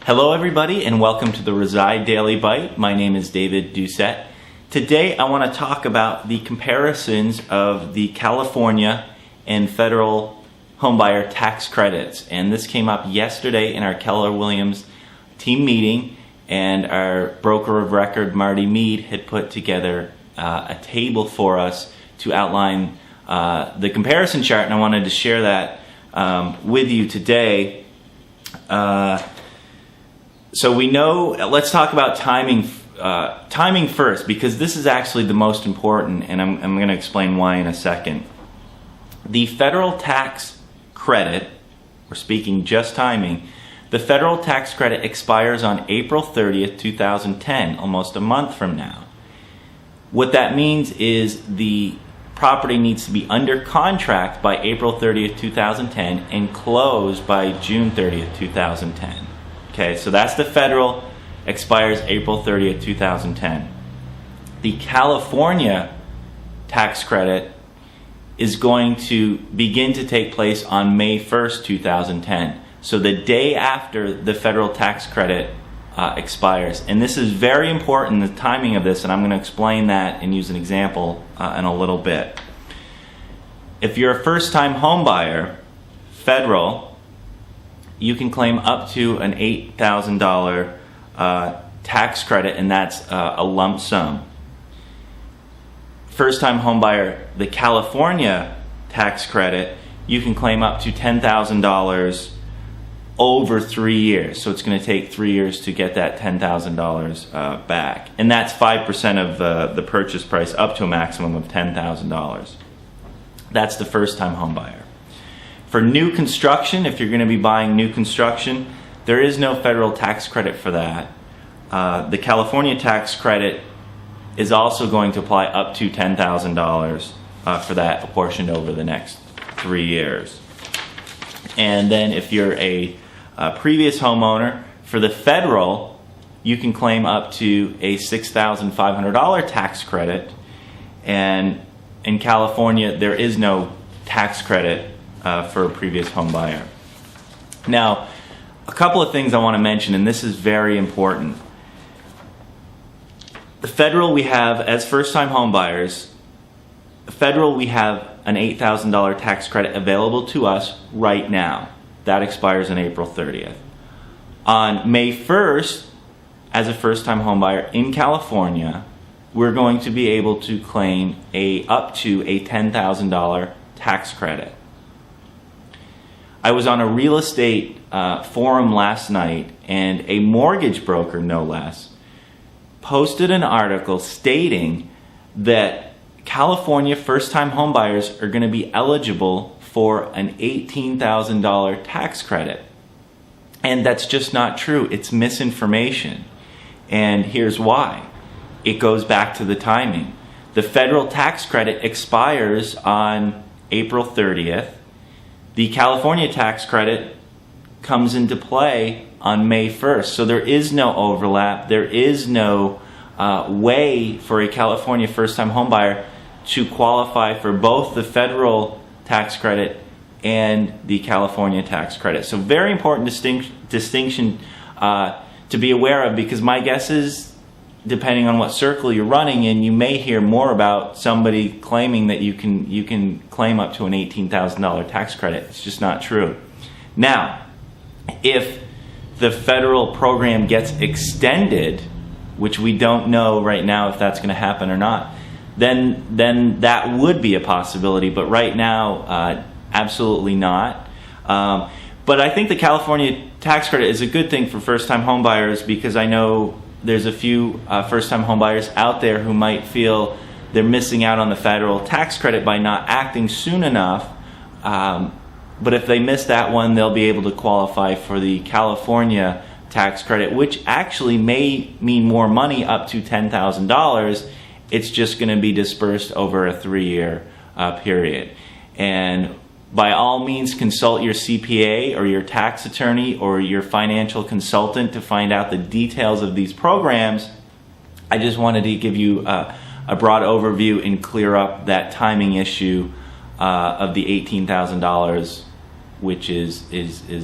Hello everybody and welcome to the Reside Daily Bite. My name is David Doucette. Today I want to talk about the comparisons of the California and federal homebuyer tax credits. And this came up yesterday in our Keller Williams team meeting, and our broker of record Marty Mead had put together a table for us to outline the comparison chart, and I wanted to share that with you today. So we know, let's talk about timing first, because this is actually the most important, and I'm going to explain why in a second. The federal tax credit, we're speaking just timing, the federal tax credit expires on April 30th, 2010, almost a month from now. What that means is the property needs to be under contract by April 30th, 2010 and closed by June 30th, 2010. Okay, so that's the federal, expires April 30th, 2010. The California tax credit is going to begin to take place on May 1st, 2010. So the day after the federal tax credit expires. And this is very important, the timing of this, and I'm going to explain that and use an example in a little bit. If you're a first-time home buyer, federal, you can claim up to an $8,000 tax credit, and that's a lump sum. First-time home buyer, the California tax credit, you can claim up to $10,000 over 3 years. So it's going to take 3 years to get that $10,000 back. And that's 5% of the purchase price, up to a maximum of $10,000. That's the first-time home buyer. For new construction, if you're going to be buying new construction, there is no federal tax credit for that. The California tax credit is also going to apply up to $10,000 for that, apportioned over the next 3 years. And then if you're a previous homeowner, for the federal, you can claim up to a $6,500 tax credit. And in California, there is no tax credit for a previous home buyer. Now, a couple of things I want to mention, and this is very important. The federal, we have, as first-time home buyers, federal, we have an $8,000 tax credit available to us right now. That expires on April 30th. On May 1st, as a first-time home buyer in California, we're going to be able to claim up to a $10,000 tax credit. I was on a real estate forum last night, and a mortgage broker, no less, posted an article stating that California first-time homebuyers are going to be eligible for an $18,000 tax credit. And that's just not true. It's misinformation. And here's why. It goes back to the timing. The federal tax credit expires on April 30th. The California tax credit comes into play on May 1st. So there is no overlap. There is no way for a California first-time homebuyer to qualify for both the federal tax credit and the California tax credit. So very important distinction to be aware of, because my guess is, depending on what circle you're running in, you may hear more about somebody claiming that you can claim up to an $18,000 tax credit. It's just not true. Now, if the federal program gets extended, which we don't know right now if that's going to happen or not, then that would be a possibility. But right now, absolutely not. But I think the California tax credit is a good thing for first-time homebuyers, because I know there's a few first-time homebuyers out there who might feel they're missing out on the federal tax credit by not acting soon enough. But if they miss that one, they'll be able to qualify for the California tax credit, which actually may mean more money, up to $10,000. It's just going to be dispersed over a 3-year period. And by all means, consult your CPA or your tax attorney or your financial consultant to find out the details of these programs. I just wanted to give you a broad overview and clear up that timing issue of the $18,000 which is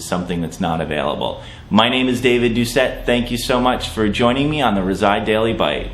something that's not available. My name is David Doucette. Thank you so much for joining me on the Reside Daily Bite.